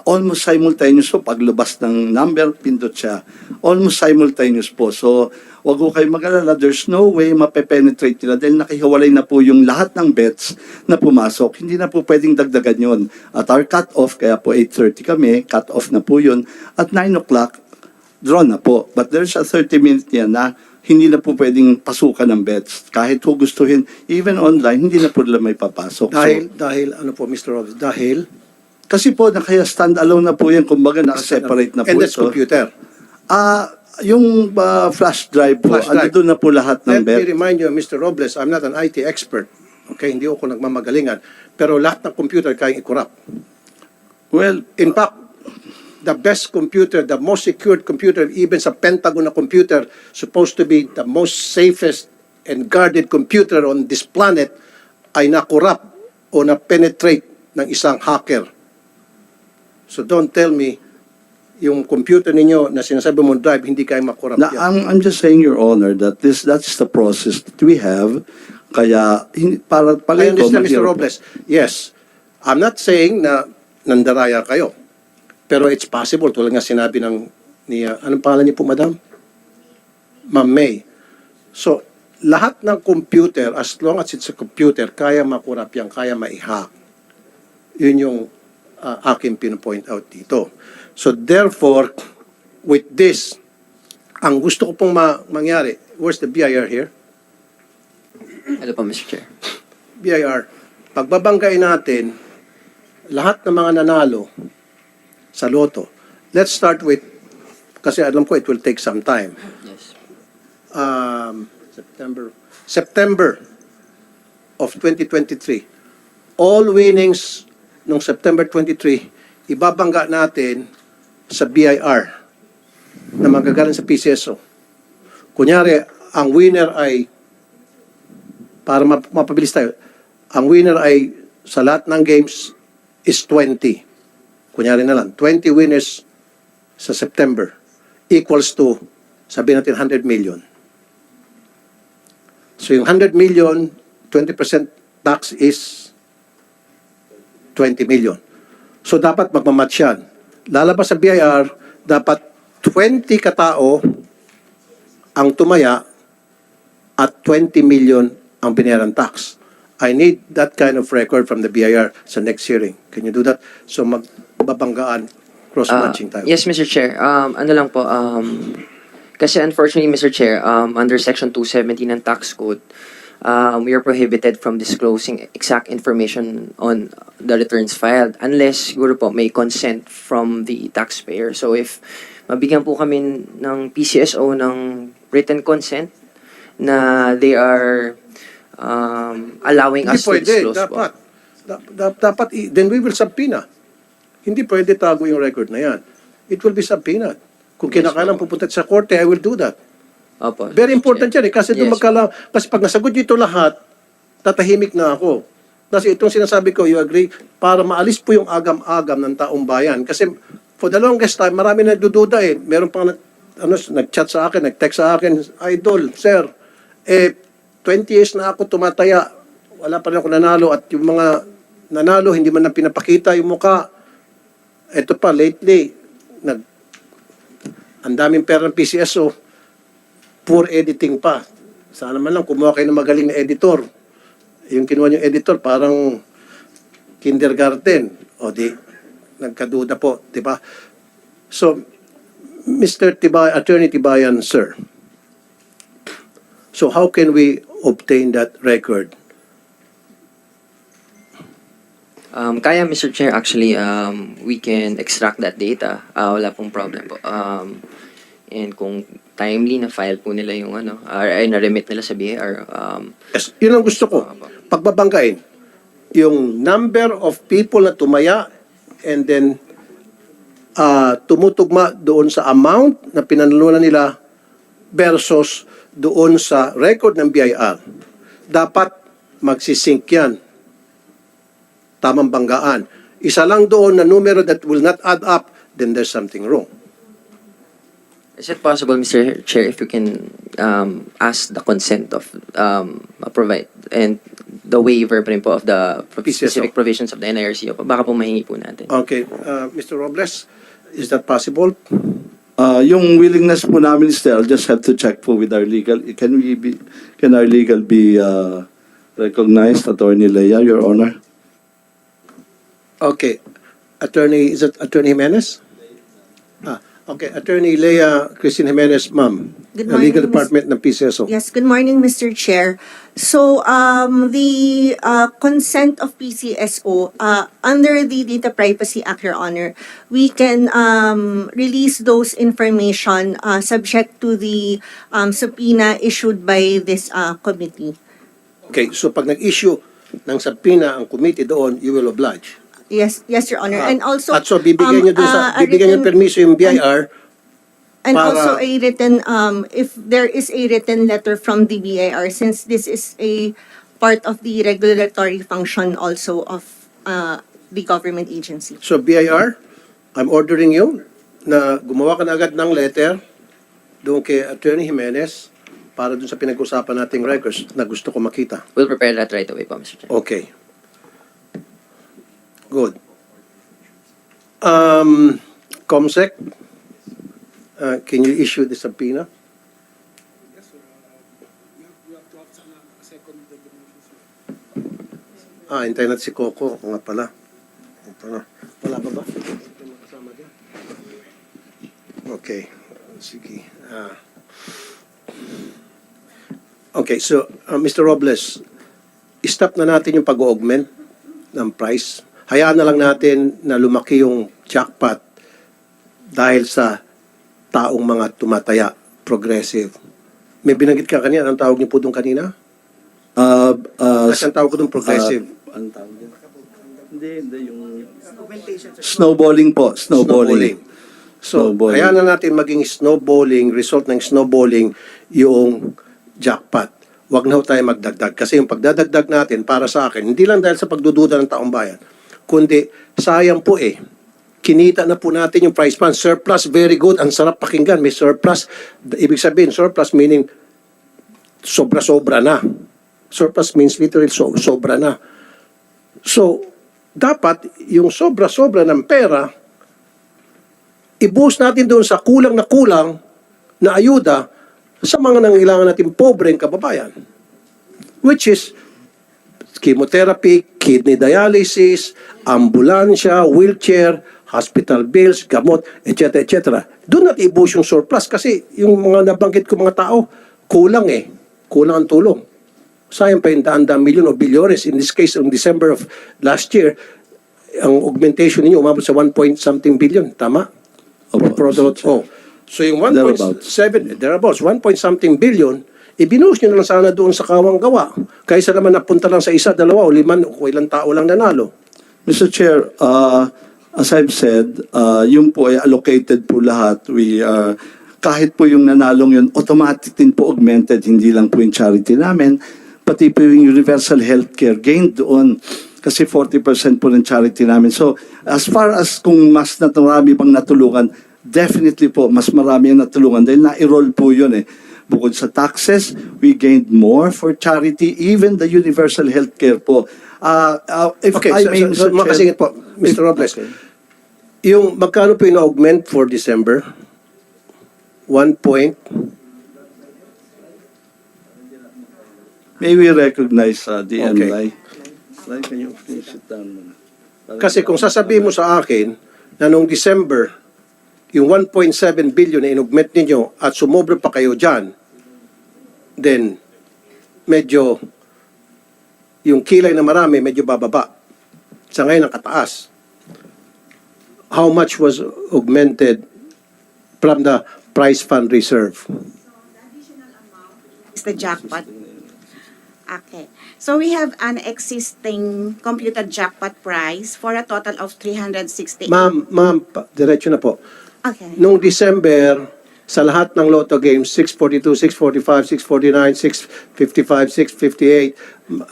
almost simultaneous po. Paglabas ng number, pindot siya. Almost simultaneous po. So, wag ko kayo mag-alala. There's no way mape-penetrate nila dahil nakihiwalay na po yung lahat ng bets na pumasok. Hindi na po pwedeng dagdagan yon. At our cut-off, kaya po 8:30 kami, cut-off na po yun. At 9 o'clock, draw na po. But there's a 30-minute yan na hindi na po pwedeng pasukan ng bets. Kahit po gustuhin, even online, hindi na po nila may papasok. Dahil, ano po, Mr. Robles, dahil, Kasi po, stand-alone na po yan. Kumbaga, naka-separate na po and that's ito. computer. Yung flash drive po, Flash drive. doon na po lahat Let ng me bet. remind you, Mr. Robles, I'm not an IT expert. Okay, hindi ako nagmamagalingan. Pero lahat ng computer kayang i-corrupt. Well, In fact, the best computer, the most secured computer, even sa Pentagon na computer, supposed to be the most safest and guarded computer on this planet, ay na-corrupt o na-penetrate ng isang hacker. So don't tell me yung computer ninyo na sinasabi mo drive, hindi kayo makorrupt na, yan. I'm just saying, Your Honor, that that's the process that we have. Kaya, para I palagi ko, understand, Mr. mahirap po. Robles. Yes. I'm not saying na nandaraya kayo. Pero it's possible, tulad nga sinabi ni, anong pangalan niyo po, Madam? Ma'am May. So, lahat ng computer, as long as it's a computer, kaya makurap yan, kaya ma-hack. Yun yung aking pinopoint out dito. So, therefore, with this, ang gusto ko pong mangyari, where's the BIR here? Hello po, Mr. Chair. BIR, pagbabanggain natin lahat ng mga nanalo sa loto. Let's start with, kasi alam ko it will take some time. Yes. September of 2023, all winnings noong September 23, ibabangga natin sa BIR na magagaling sa PCSO. Kunyari, ang winner ay, para mapabilis tayo, ang winner ay sa lahat ng games is 20. Kunyari na lang, 20 winners sa September equals to, sabihin natin, 100 million. So yung 100 million, 20% tax is 20 million. So dapat magmamatch yan. Lalabas sa BIR, dapat 20 katao ang tumaya at 20 million ang binayaran tax. I need that kind of record from the BIR sa next hearing. Can you do that? So magbabanggaan, cross-matching tayo. Yes, Mr. Chair. Ano lang po, kasi unfortunately, Mr. Chair, under Section 270 ng Tax Code, we are prohibited from disclosing exact information on the returns filed unless siguro po may consent from the taxpayer. So if mabigyan po kami ng PCSO ng written consent na they are allowing Hindi us to pwede, disclose dapat. po. Dapat, then we will subpoena. Hindi pwede tago yung record na yan. It will be subpoenaed. Kung Yes, kinakailangan po. pupunta sa korte, I will do that. Opo. Very important Chair. yan eh. Kasi Yes. kasi pag nasagot nyo ito lahat, tatahimik na ako. Kasi itong sinasabi ko, you agree, para maalis po yung agam-agam ng taong bayan. Kasi for the longest time, marami nagdududa eh. Meron pang nag-chat sa akin, nag-text sa akin, Idol, sir, 20 years na ako tumataya, wala pa rin ako nanalo at yung mga nanalo, hindi man na pinapakita yung muka. Ito pa, lately, ang daming pera ng PCSO, poor editing pa. Sana man lang kumuha kayo ng magaling na editor. Yung kinuha yung editor, parang kindergarten. O di, nagkaduda po, di ba? So, Mr. Attorney Tibayan, sir. So, how can we obtain that record? Kaya, Mr. Chair, actually, we can extract that data. Wala pong problem po. And kung timely na file po nila yung ay na-remit nila sa BIR. Yes, yun ang gusto ko. Pagbabanggain. Yung number of people na tumaya and then tumutugma doon sa amount na pinanalunan nila versus doon sa record ng BIR. Dapat magsisync yan. Tamang banggaan. Isa lang doon na numero that will not add up, then there's something wrong. Is it possible, Mr. Chair, if you can ask the consent of provide and the waiver pa rin po of the PCSO. specific provisions of the NIRC? Baka po mahingi po natin. Okay, Mr. Robles, is that possible? Yung willingness po namin is there. I'll just have to check po with our legal. Can our legal be recognized, Attorney Leia, Your Honor? Okay. Is it Attorney Jimenez? Okay. Attorney Leia Christine Jimenez, ma'am. Good The Legal morning, Department ng PCSO. Yes, good morning, Mr. Chair. So, the consent of PCSO, under the Data Privacy Act, Your Honor, we can release those information subject to the subpoena issued by this committee. Okay. So pag nag-issue ng subpoena ang committee doon, you will oblige. Yes, Your Honor. And also, At so bibigyan nyo doon bibigyan nyo permiso yung BIR. and para- also a written, if there is a written letter from the BIR, since this is a part of the regulatory function also of the government agency. So BIR, I'm ordering you na gumawa ka na agad ng letter doon kay Attorney Jimenez para doon sa pinag-usapan nating records na gusto ko makita. We'll prepare that right away po, Mr. Chair. Okay. Good. COMSEC, can you issue the subpoena? Hintayin natin si Coco. Ako nga pala. Ito na. Wala ba ba? Kasama dyan? Okay. Sige. Okay, so Mr. Robles, stop na natin yung pag-augment ng price. Hayaan na lang natin na lumaki yung jackpot dahil sa taong mga tumataya, progressive, May binanggit ka kanina. Anong tawag niyo po doon kanina? Kasi ang tawag ko doon progressive. Anong tawag yun? Hindi yung... Snowballing po, snowballing. So, Snowballing. hayaan na natin maging snowballing, result ng snowballing, yung jackpot. Huwag na ho tayo magdagdag. Kasi yung pagdadagdag natin, para sa akin, hindi lang dahil sa pagdududa ng taong bayan, kundi sayang po kinita na po natin yung price fund. Surplus, very good. Ang sarap pakinggan. May surplus. Ibig sabihin, surplus meaning sobra-sobra na. Surplus means literally sobra na. So, dapat yung sobra-sobra ng pera, i-boost natin doon sa kulang na ayuda sa mga nangailangan natin pobreng kababayan. Which is chemotherapy, kidney dialysis, ambulansya, wheelchair, hospital bills, gamot, etc. etc. Doon natin i-boost yung surplus kasi yung mga nabanggit ko mga tao, kulang Kulang ang tulong. Sayang pa yung daan-daan milyon o bilyones. In this case, in December of last year, ang augmentation ninyo umabot sa 1-point-something billion. Tama? So yung 1.something billion, ibinuhos nyo na lang sana doon sa Kawang Gawa. Kaysa naman napunta lang sa isa, dalawa o lima o ilang tao lang nanalo. Mr. Chair, as I've said, yung po ay allocated po lahat. Kahit po yung nanalong yun, automatic din po augmented, hindi lang po yung charity namin, pati po yung universal healthcare gained doon. Kasi 40% po ng charity namin. So, as far as kung mas marami bang natulungan, definitely po, mas marami ang natulungan dahil na-enroll po yun Bukod sa taxes, we gained more for charity, even the universal healthcare po. If Okay, I may, Mr. Chair- makasingit po, Mr. Robles. Okay. Yung magkano po yung augment for December? 1 point. May we recognize the Okay. MLI? Lai, can you please sit down muna? Kasi kung sasabihin mo sa akin na noong December, yung 1.7 billion na inaugment ninyo at sumobra pa kayo dyan, then medyo yung kilay na marami medyo bababa. Sa ngayon ang kataas. How much was augmented from the prize fund reserve? Is the jackpot. Okay. So we have an existing computed jackpot price for a total of 368. Ma'am, diretso na po. Okay. Noong December, sa lahat ng Lotto games, 642, 645, 649, 655, 658,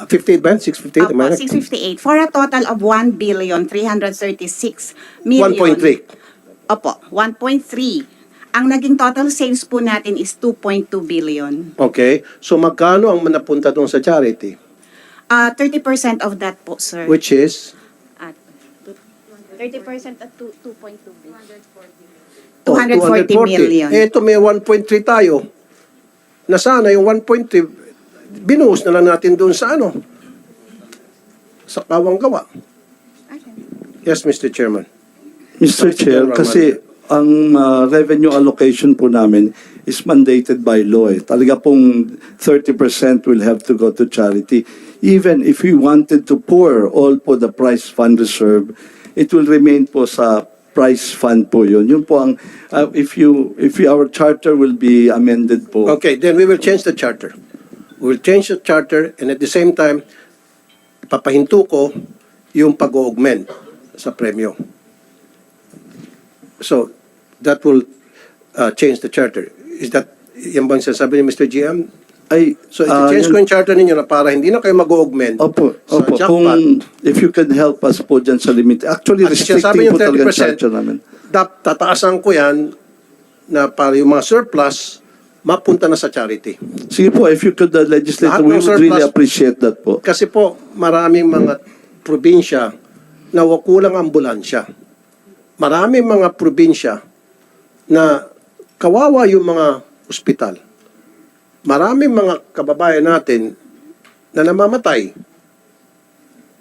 58 ba yan? 658? Am I Opo, right? 658 for a total of 1,336,000,000. 1.3. Opo, 1.3. Ang naging total sales po natin is 2.2 billion. Okay. So magkano ang napunta doon sa charity? 30% of that po, sir. Which is? 30% at 2.2 billion. 240 240 million. Ito may 1.3 tayo. Na sana yung 1.3, binuhos na lang natin doon sa sa Kawang Gawa. Okay. Yes, Mr. Chairman. Mr. Chair, General kasi ang revenue allocation po namin is mandated by law. Talaga pong 30% will have to go to charity. Even if we wanted to pour all po the prize fund reserve, it will remain po sa prize fund po yun. Yun po ang, if our charter will be amended po. Okay, then we will change the charter. We will change the charter and at the same time, papahinto ko yung pag-augment sa premyo. So, that will change the charter. Is that, yan bang sasabi ni Mr. GM? So, i-change ko yung charter ninyo na para hindi na kayo mag-augment Opo, sa opo. jackpot. Kung, if you can help us po dyan sa limit. Actually, At sinasabi restricting yung po talaga 30%, ang charter namin. Tataasan ko yan na para yung mga surplus, mapunta na sa charity. Sige po, if you could legislate, Lahat we ng would really surplus- appreciate that po. Kasi po, maraming mga probinsya na wakulang ambulansya. Maraming mga probinsya na kawawa yung mga ospital. Maraming mga kababayan natin na namamatay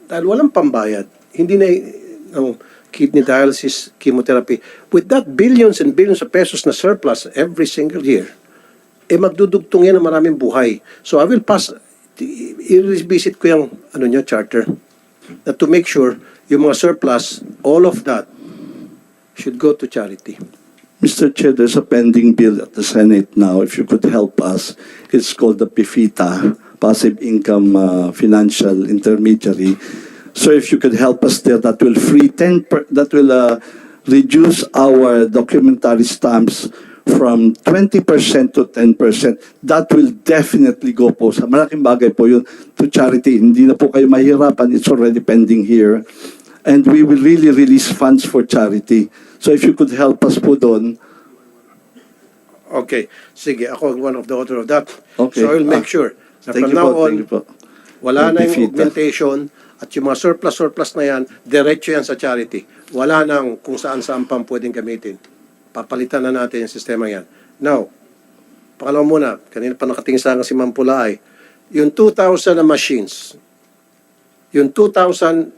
dahil walang pambayad. Hindi na ng kidney dialysis, chemotherapy. With that billions and billions of pesos na surplus every single year, magdudugtong yan ng maraming buhay. So I will pass, i-revisit ko yung charter na to make sure yung mga surplus, all of that should go to charity. Mr. Chair, there's a pending bill at the Senate now. If you could help us, it's called the PIFITA, Passive Income Financial Intermediary. So if you could help us there, that will reduce our documentary stamps from 20% to 10%. That will definitely go po. Sa malaking bagay po yun to charity. Hindi na po kayo mahirapan. It's already pending here. And we will really release funds for charity. So if you could help us po doon. Okay. Sige, ako one of the author of that. Okay. So I will make sure na Thank from you now po, on, thank you po. wala na yung PIFITA. augmentation at yung mga surplus na yan, diretso yan sa charity. Wala nang kung saan-saan pang pwedeng gamitin. Papalitan na natin yung sistema yan. Now, pangalawa muna, kanina pa nakatingin sa akin si Ma'am Pulaay, yung 2,000 na machines, yung 2,000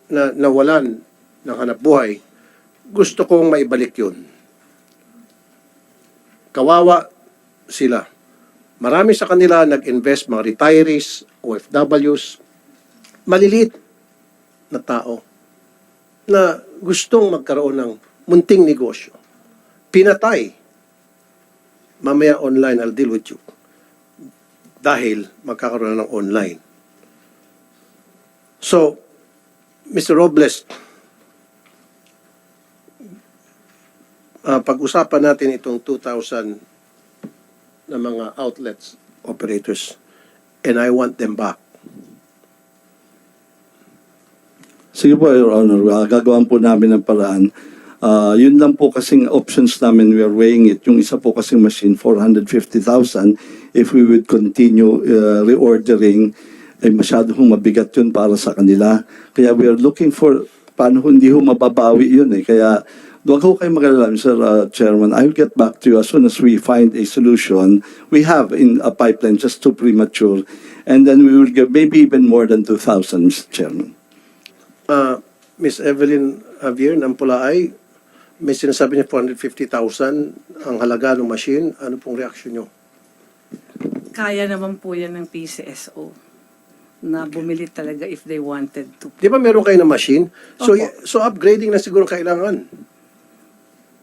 na nawalan ng hanap buhay, gusto kong maibalik yun. Kawawa sila. Marami sa kanila nag-invest, mga retirees, OFWs, maliliit na tao na gustong magkaroon ng munting negosyo. Pinatay. Mamaya online, I'll deal with you. Dahil magkakaroon na ng online. So, Mr. Robles, pag-usapan natin itong 2,000 na mga outlets, operators, and I want them back. Sige po, Your Honor. Gagawin po namin ng paraan. Yun lang po kasing options namin, we are weighing it. Yung isa po kasing machine, 450,000. If we would continue reordering, ay masyado hong mabigat yun para sa kanila. Kaya we are looking for, paano hindi ho mababawi yun eh. Kaya, huwag ho kayo mag-alala, Mr. Chairman. I will get back to you as soon as we find a solution. We have in a pipeline, just too premature. And then we will give maybe even more than 2,000, Mr. Chairman. Miss Evelyn Javier ng Pulaay, may sinasabi niya 450,000 ang halaga ng machine. Ano pong reaction niyo? Kaya naman po yan ng PCSO na bumili talaga if they wanted to. Di ba meron kayo ng machine? So, Opo. so upgrading na siguro kailangan.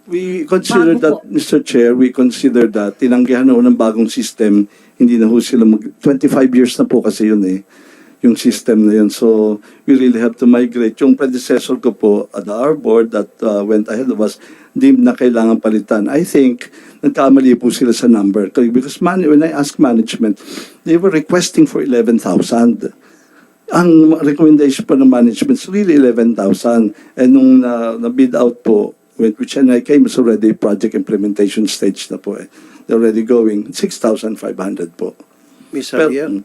We consider Bago that, po. Mr. Chair, we consider that tinanggihan na ho ng bagong system, hindi na ho sila 25 years na po kasi yun eh, yung system na yun. So, we really have to migrate. Yung predecessor ko po, at our board that went ahead of us, di na kailangan palitan. I think, nagkamali po sila sa number. Because when I asked management, they were requesting for 11,000. Ang recommendation po ng management is really 11,000. And nung na-bid out po, which I came, is already project implementation stage na po eh. They're already going 6,500 po. Miss Javier?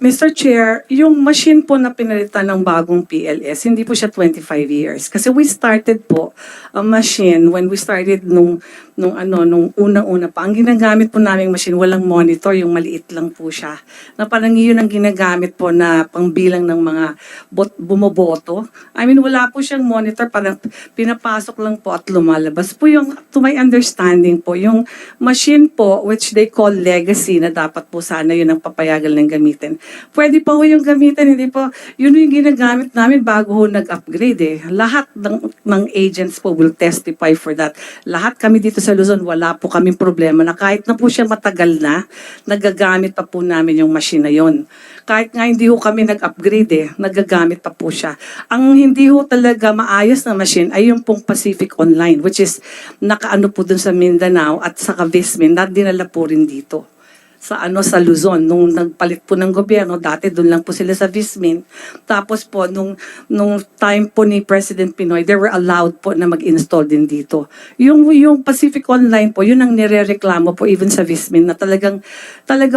Mr. Chair, yung machine po na pinalitan ng bagong PLS, hindi po siya 25 years. Kasi we started po a machine when we started nung unang-una pa. Ang ginagamit po naming machine, walang monitor, yung maliit lang po siya. Na parang yun ang ginagamit po na pangbilang ng mga bumoboto. I mean, wala po siyang monitor, parang pinapasok lang po at lumalabas po yung, to my understanding po, yung machine po, which they call legacy, na dapat po sana yun ang papayagan ng gamitin. Pwede pa ho yung gamitin, hindi po, yun yung ginagamit namin bago ho nag-upgrade eh. Lahat ng agents po will testify for that. Lahat kami dito sa Luzon, wala po kaming problema na kahit na po siya matagal na, nagagamit pa po namin yung machine na yun. Kahit nga hindi ho kami nag-upgrade eh, nagagamit pa po siya. Ang hindi ho talaga maayos na machine ay yung pong Pacific Online, which is nakaano po dun sa Mindanao at sa Vismin, na dinala po rin dito sa Luzon nung nagpalit po ng gobyerno. Dati doon lang po sila sa Vismin. Tapos po nung time po ni President Pinoy, they were allowed po na mag-install din dito. Yung Pacific Online po, yun ang nirereklamo po even sa Vismin na talaga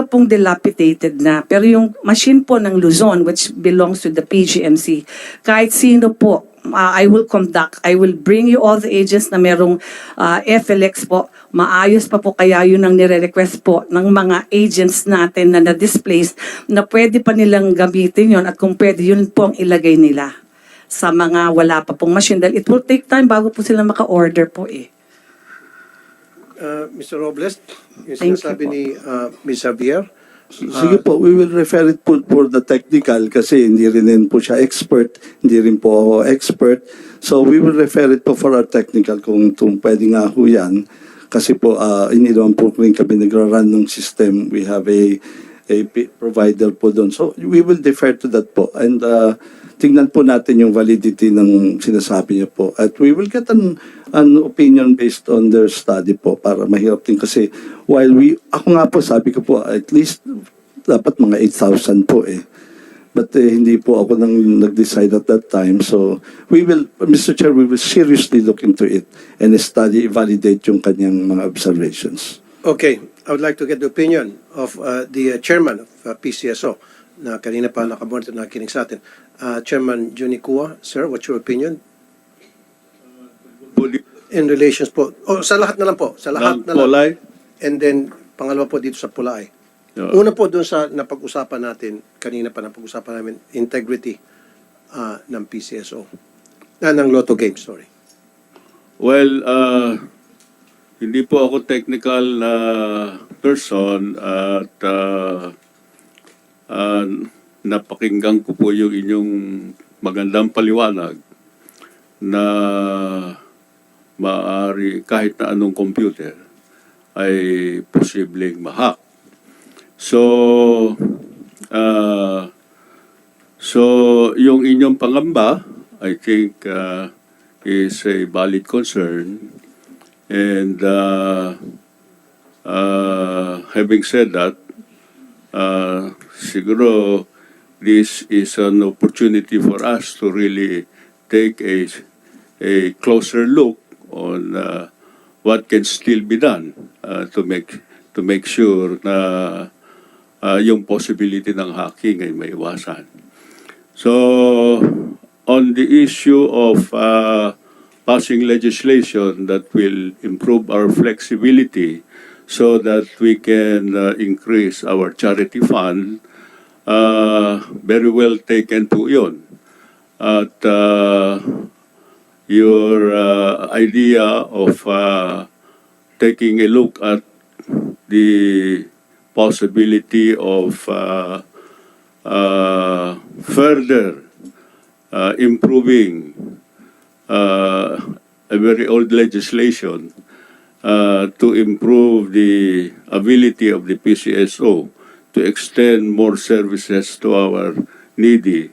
pong dilapidated na. Pero yung machine po ng Luzon, which belongs to the PGMC, kahit sino po, I will bring you all the agents na merong FLX po. Maayos pa po, kaya yun ang nire-request po ng mga agents natin na na-displaced na pwede pa nilang gamitin yun at kung pwede yun po ang ilagay nila sa mga wala pa pong machine. Dahil it will take time bago po sila maka-order po eh. Mr. Robles, yung Thank you sinasabi po. ni Ms. Javier, Sige po, we will refer it po for the technical kasi hindi rin po siya expert, hindi rin po ako expert. So we will refer it po for our technical kung pwede nga ho yan. Kasi po, hindi naman po rin kami nagra-run ng system. We have a provider po doon. So we will defer to that po. And tingnan po natin yung validity ng sinasabi niya po. At we will get an opinion based on their study po para mahirap din kasi while ako nga po sabi ko po at least dapat mga 8,000 po eh. But hindi po ako nag-decide at that time. So we will, Mr. Chair, we will seriously look into it and study, validate yung kanyang mga observations. Okay, I would like to get the opinion of the chairman of PCSO na kanina pa nakamonitor na nakikinig sa atin. Chairman Johnny Kua, sir, what's your opinion? In relations po, sa lahat na lang po, sa lahat na lang. Polay? And then, pangalawa po dito sa Pulay. Yeah. Una po doon sa napag-usapan natin, kanina pa napag-usapan namin, integrity ng PCSO. Ng Lotto Games, sorry. Well, hindi po ako technical na person at napakinggan ko po yung inyong magandang paliwanag na maaari kahit na anong computer ay posibleng ma-hack. So yung inyong pangamba, I think, is a valid concern. And having said that, siguro this is an opportunity for us to really take a closer look on what can still be done to make sure na yung possibility ng hacking ay maiwasan. So on the issue of passing legislation that will improve our flexibility so that we can increase our charity fund, very well taken po yun. At your idea of taking a look at the possibility of further improving a very old legislation to improve the ability of the PCSO to extend more services to our needy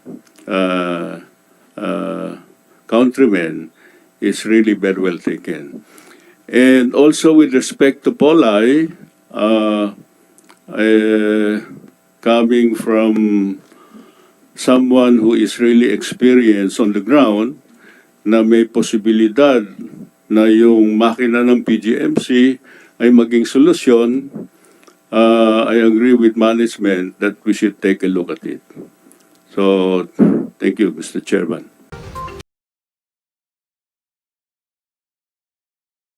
countrymen is really very well taken. And also with respect to Polay, coming from someone who is really experienced on the ground, na may posibilidad na yung makina ng PGMC ay maging solusyon, I agree with management that we should take a look at it. So, thank you, Mr. Chairman.